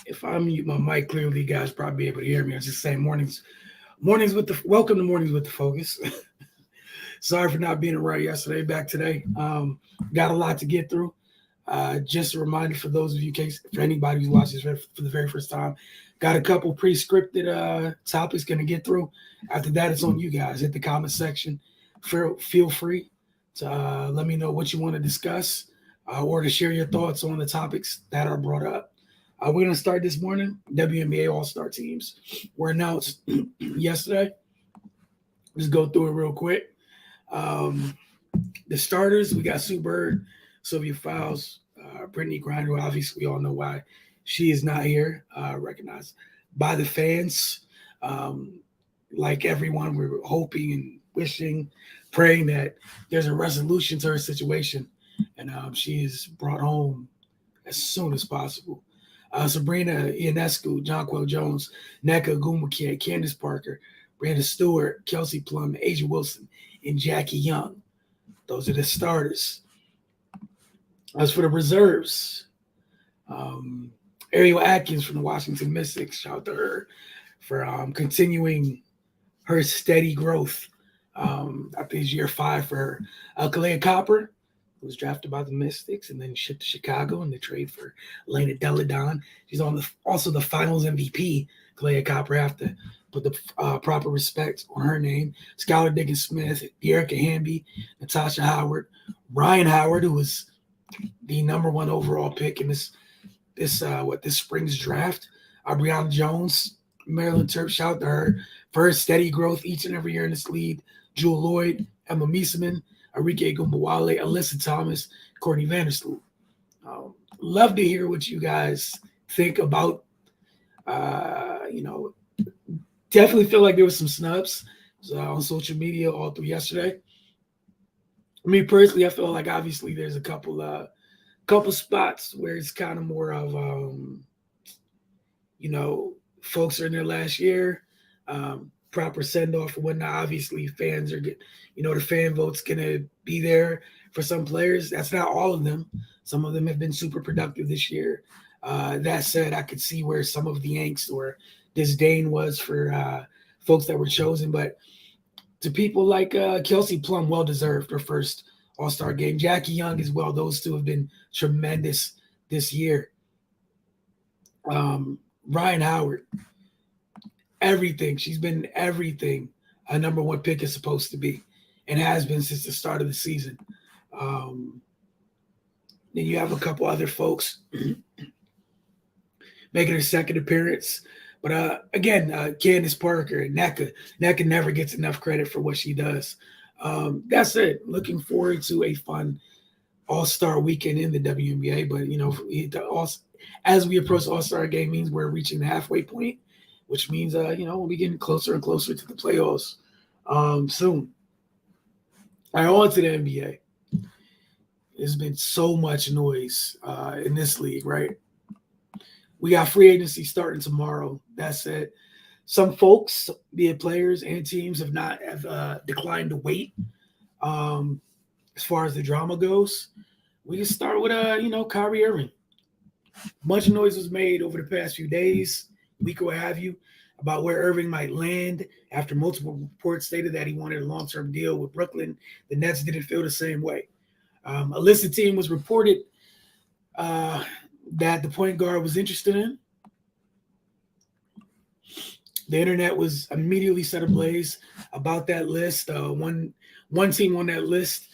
If I mute my mic clearly, you guys probably be able to hear me. I was just saying mornings with the welcome to mornings with the focus. Sorry for not being around yesterday. Back today. Got a lot to get through. Just a reminder for those of you, case for anybody who's watching this for the very first time, got a couple pre-scripted topics going to get through. After that, it's on you guys. Hit the comment section. Feel free to let me know what you want to discuss or to share your thoughts on the topics that are brought up. We're going to start this morning. WNBA All-Star teams were announced yesterday. Just go through it real quick. Um, the starters, we got Sue Bird, Sylvia Fowles, Brittany Griner. Obviously, we all know why she is not here, recognized by the fans. Um, like everyone, we're hoping and wishing, praying that there's a resolution to her situation and she is brought home as soon as possible. Sabrina Ionescu, Jonquel Jones, Nneka Ogwumike, Candace Parker, Brandon Stewart, Kelsey Plum, Asia Wilson, and Jackie Young. Those are the starters. As for the reserves, Ariel Atkins from the Washington Mystics, shout out to her for continuing her steady growth. I think it's year 5 for her. Kalea Copper was drafted by the Mystics and then shipped to Chicago in the trade for Elena Deladon. She's also the Finals MVP. Kalea Copper have to put the proper respect on her name. Skylar Diggins-Smith, Dearica Hamby, Natasha Howard, Ryan Howard, who was the number 1 overall pick in this spring's draft. Brianna Jones, Marilyn Turp, shout out to her for her steady growth each and every year in this league. Jewel Lloyd, Emma Mieseman, Arike Gumbawale, Alyssa Thomas, Courtney Vandersloot. Love to hear what you guys think about. Definitely feel like there was some snubs on social media all through yesterday. Me personally, I feel like obviously there's a couple spots where it's kind of more of folks are in their last year, proper send off or whatnot. Obviously, fans are the fan vote's gonna be there for some players. That's not all of them. Some of them have been super productive this year. That said, I could see where some of the angst or disdain was for folks that were chosen, but to people like Kelsey Plum, well deserved her first All-Star game. Jackie Young as well. Those two have been tremendous this year. Ryan Howard, everything. She's been everything a number 1 pick is supposed to be and has been since the start of the season. Then you have a couple other folks making her second appearance. But again, Candace Parker, Nneka never gets enough credit for what she does. That's it. Looking forward to a fun All-Star weekend in the WNBA. But, as we approach the All-Star game means we're reaching the halfway point, which means, we'll be getting closer and closer to the playoffs soon. All right, on to the NBA. There's been so much noise in this league, right? We got free agency starting tomorrow. That said, some folks, be it players and teams, have declined to wait. As far as the drama goes, we can start with Kyrie Irving. Much noise was made over the past few days, week or what have you, about where Irving might land after multiple reports stated that he wanted a long-term deal with Brooklyn. The Nets didn't feel the same way. A list of team was reported that the point guard was interested in. The internet was immediately set ablaze about that list. One team on that list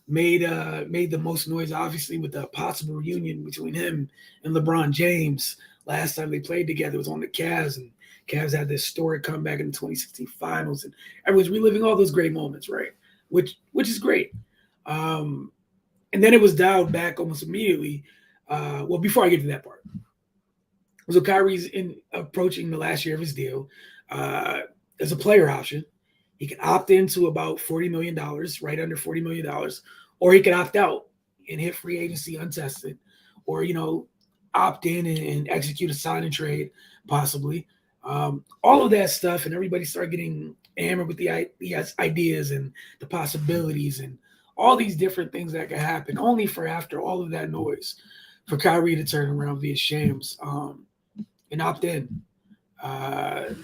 made the most noise, obviously, with the possible reunion between him and LeBron James. Last time they played together was on the Cavs, and Cavs had this historic comeback in the 2016 finals, and everyone's reliving all those great moments, right? Which is great. And then it was dialed back almost immediately. Before I get to that part. So Kyrie's approaching the last year of his deal. As a player option, he can opt into about $40 million, right under $40 million, or he can opt out and hit free agency untested, or, opt in and execute a sign and trade, possibly. All of that stuff, and everybody started getting hammered with the ideas and the possibilities and all these different things that could happen, only for after all of that noise, for Kyrie to turn around via Shams and opt in. Uh,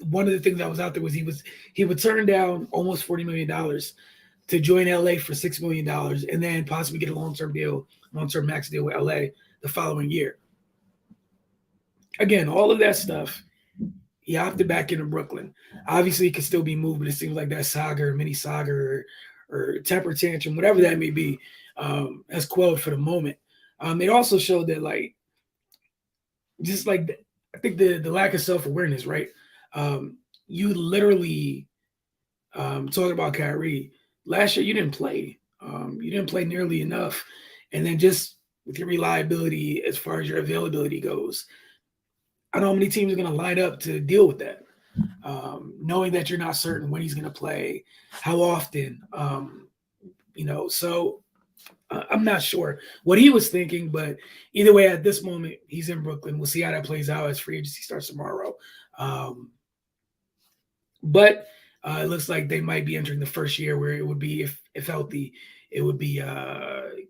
One of the things that was out there was he would turn down almost $40 million to join LA for $6 million and then possibly get a long term max deal with LA the following year. Again, all of that stuff. He opted back into Brooklyn. Obviously, he could still be moved, but it seems like that Saga or mini Saga or temper tantrum, whatever that may be, has quelled for the moment. It also showed that, like, just like I think the lack of self awareness, right? You literally talking about Kyrie last year. You didn't play. You didn't play nearly enough, and then just with your reliability as far as your availability goes, I don't know how many teams are going to line up to deal with that. Knowing that you're not certain when he's going to play, how often, so I'm not sure what he was thinking, but either way, at this moment, he's in Brooklyn. We'll see how that plays out as free agency starts tomorrow. But it looks like they might be entering the first year where it would be, if healthy, it would be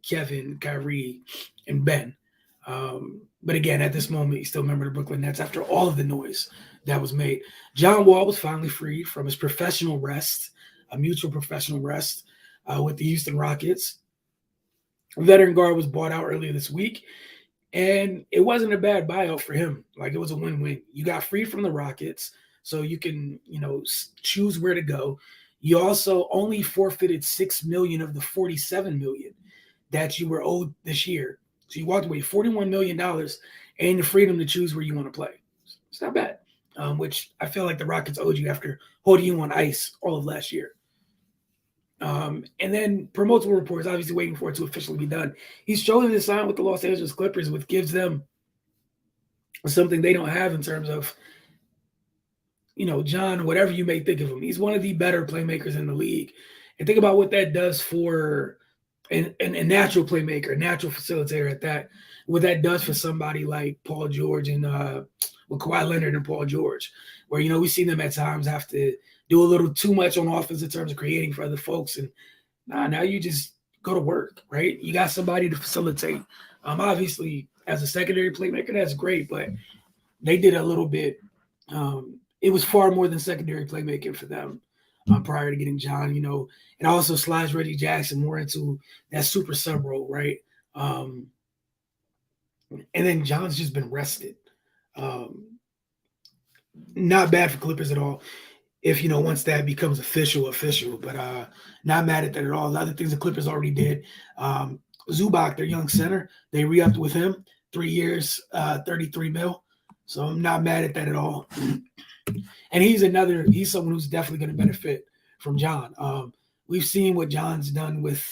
Kevin, Kyrie, and Ben. But again, at this moment, he's still a member of the Brooklyn Nets after all of the noise that was made. John Wall was finally freed from his professional rest, a mutual professional rest with the Houston Rockets. A veteran guard was bought out earlier this week, and it wasn't a bad buyout for him. Like, it was a win-win. You got freed from the Rockets, so you can, choose where to go. You also only forfeited $6 million of the $47 million that you were owed this year. So you walked away $41 million and the freedom to choose where you want to play. It's not bad, which I feel like the Rockets owed you after holding you on ice all of last year. And then, per multiple reports, obviously waiting for it to officially be done, he's chosen to sign with the Los Angeles Clippers, which gives them something they don't have in terms of, John, whatever you may think of him. He's one of the better playmakers in the league. And think about what that does for a natural playmaker, a natural facilitator at that, what that does for somebody like Paul George and with Kawhi Leonard and Paul George, where, we've seen them at times have to do a little too much on offense in terms of creating for other folks. And now you just go to work, right? You got somebody to facilitate. Obviously, as a secondary playmaker, that's great, but they did a little bit. It was far more than secondary playmaking for them. Prior to getting John, it also slides Reggie Jackson more into that super sub role, right? And then John's just been rested. Not bad for Clippers at all. If once that becomes official, but not mad at that at all. A lot of things the Clippers already did. Zubac, their young center, they re-upped with him 3 years, 33 mil. So I'm not mad at that at all. And he's someone who's definitely going to benefit from John. We've seen what John's done with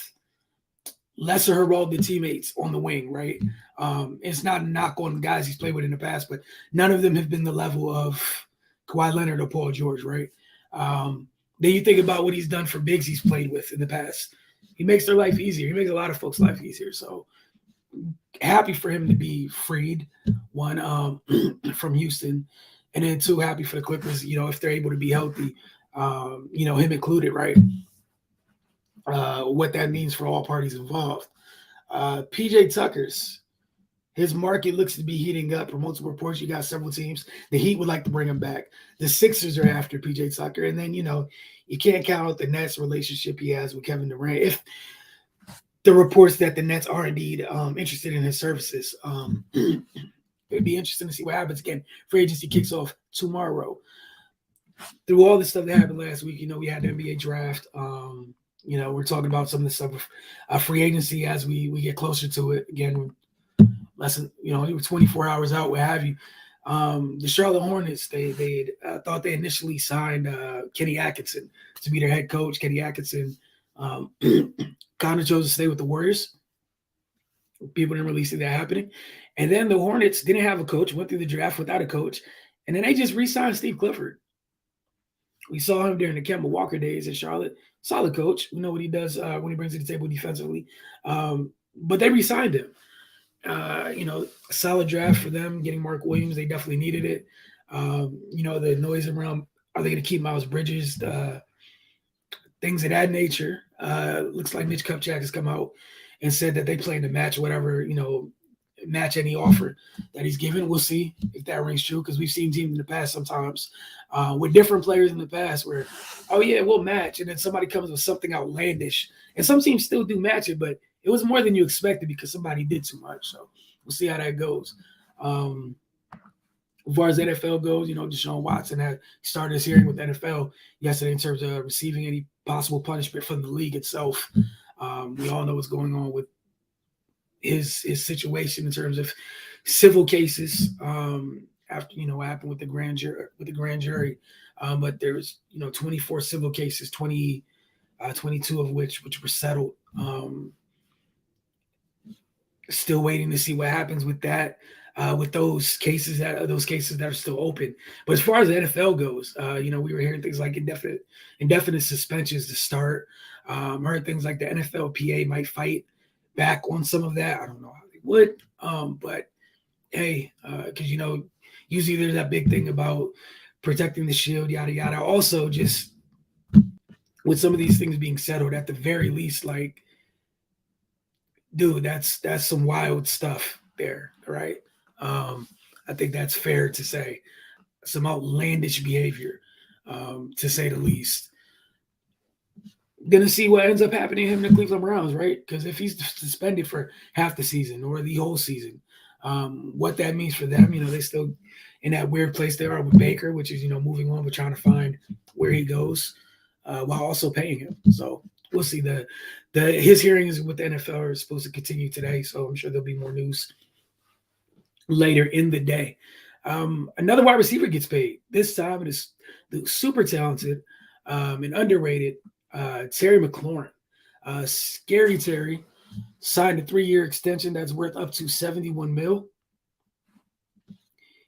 lesser heroic teammates on the wing, right? It's not a knock on guys he's played with in the past, but none of them have been the level of Kawhi Leonard or Paul George, right? Then you think about what he's done for bigs he's played with in the past. He makes their life easier. He makes a lot of folks' life easier. So happy for him to be freed, one, from Houston. And then two, happy for the Clippers, if they're able to be healthy, him included, right? What that means for all parties involved. PJ Tucker's, his market looks to be heating up. From multiple reports, you got several teams. The Heat would like to bring him back. The Sixers are after PJ Tucker. And then, you can't count out the Nets relationship he has with Kevin Durant. If the reports that the Nets are indeed interested in his services, it'd be interesting to see what happens. Again, free agency kicks off tomorrow. Through all the stuff that happened last week, we had the NBA draft. We're talking about some of the stuff of free agency as we get closer to it. Again, less than, it was 24 hours out, what have you. The Charlotte Hornets, they thought they initially signed Kenny Atkinson to be their head coach. Kenny Atkinson kind of chose to stay with the Warriors. People didn't really see that happening. And then the Hornets didn't have a coach, went through the draft without a coach. And then they just re-signed Steve Clifford. We saw him during the Kemba Walker days in Charlotte. Solid coach. We know what he does when he brings to the table defensively. But they re-signed him. A solid draft for them, getting Mark Williams. They definitely needed it. The noise around, are they going to keep Miles Bridges? Things of that nature. Looks like Mitch Kupchak has come out and said that they plan to match whatever, match any offer that he's given. We'll see if that rings true, because we've seen teams in the past sometimes with different players in the past where, oh yeah, we'll match, and then somebody comes with something outlandish, and some teams still do match it, but it was more than you expected because somebody did too much. So we'll see how that goes. As far as NFL goes, Deshaun Watson had started his hearing with the NFL yesterday in terms of receiving any possible punishment from the league itself. We all know what's going on with his situation in terms of civil cases after what happened with the grand jury. But there's 24 civil cases, 22 of which were settled. Still waiting to see what happens with that. With those cases that are still open. But as far as the NFL goes, we were hearing things like indefinite suspensions to start. Heard things like the NFLPA might fight back on some of that. I don't know how they would, but hey, because usually there's that big thing about protecting the shield, yada yada. Also, just with some of these things being settled, at the very least, like, dude, that's some wild stuff there, right? I think that's fair to say. Some outlandish behavior, to say the least. Gonna see what ends up happening to him in the Cleveland Browns, right? Because if he's suspended for half the season or the whole season, what that means for them, they still in that weird place they are with Baker, which is moving on but trying to find where he goes, while also paying him. So we'll see. His hearings with the NFL are supposed to continue today, so I'm sure there'll be more news later in the day. Another wide receiver gets paid. This time it is the super talented and underrated Terry McLaurin. Scary Terry signed a 3-year extension that's worth up to $71 million.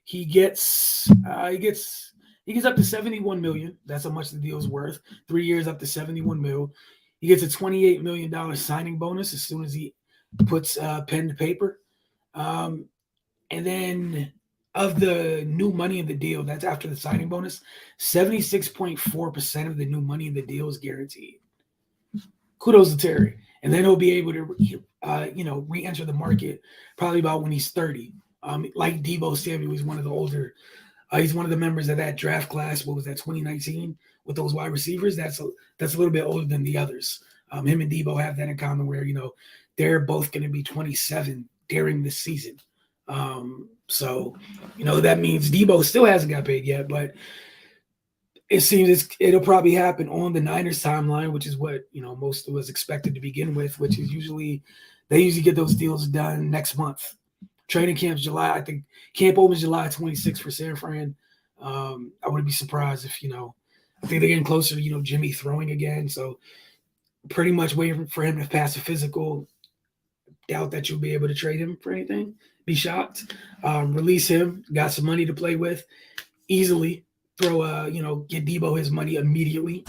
He gets up to $71 million. That's how much the deal's worth. 3 years up to $71 million. He gets a $28 million signing bonus as soon as he puts pen to paper. And then of the new money in the deal, that's after the signing bonus, 76.4% of the new money in the deal is guaranteed. Kudos to Terry. And then he'll be able to, re-enter the market probably about when he's 30. Like Deebo Samuel, he's one of the older, he's one of the members of that draft class. What was that, 2019? With those wide receivers, that's a little bit older than the others. Him and Deebo have that in common where, they're both going to be 27 during this season. So that means Deebo still hasn't got paid yet, but it seems it'll probably happen on the Niners timeline, which is what most of us expected to begin with, which is they usually get those deals done next month. Training camp's July. I think camp opens July 26th for San Fran. I wouldn't be surprised if I think they're getting closer to Jimmy throwing again, so pretty much waiting for him to pass a physical. Doubt that you'll be able to trade him for anything. Be shocked. Release him. Got some money to play with. Easily throw get Deebo his money immediately,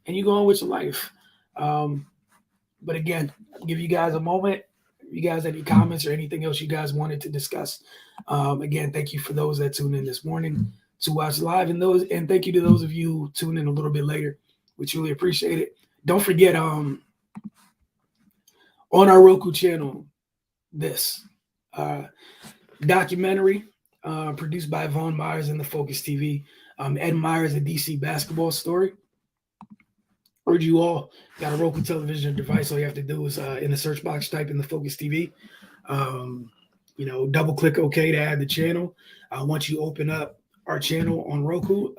and you go on with your life. But again, I'll give you guys a moment. If you guys have any comments or anything else you guys wanted to discuss, again, thank you for those that tuned in this morning to watch live, and thank you to those of you who tune in a little bit later. We truly appreciate it. Don't forget, on our Roku channel, this documentary produced by Vaughn Myers and the Focus TV. Ed Myers, a DC basketball story. Urge you all, got a Roku television device, all you have to do is in the search box type in the Focus TV. Double click OK to add the channel. Once you open up our channel on Roku,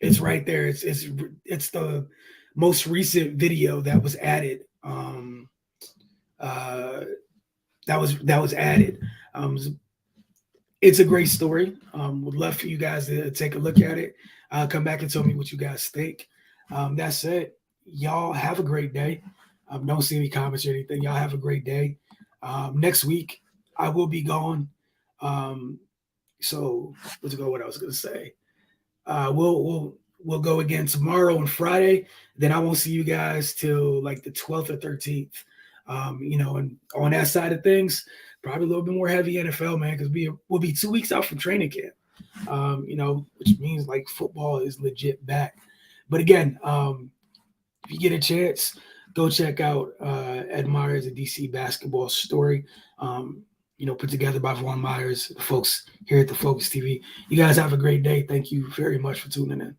it's right there. It's the most recent video that was added. That was added. It's a great story. Would love for you guys to take a look at it. Come back and tell me what you guys think. That said, y'all have a great day. Don't see any comments or anything. Y'all have a great day. Next week I will be gone. So let's go. What I was gonna say. We'll go again tomorrow and Friday. Then I won't see you guys till like the 12th or 13th. And on that side of things, probably a little bit more heavy NFL, man, because we'll be 2 weeks out from training camp. Which means like football is legit back. But again, if you get a chance, go check out Ed Myers, a DC basketball story. put together by Vaughn Myers, the folks here at the Focus TV. You guys have a great day. Thank you very much for tuning in.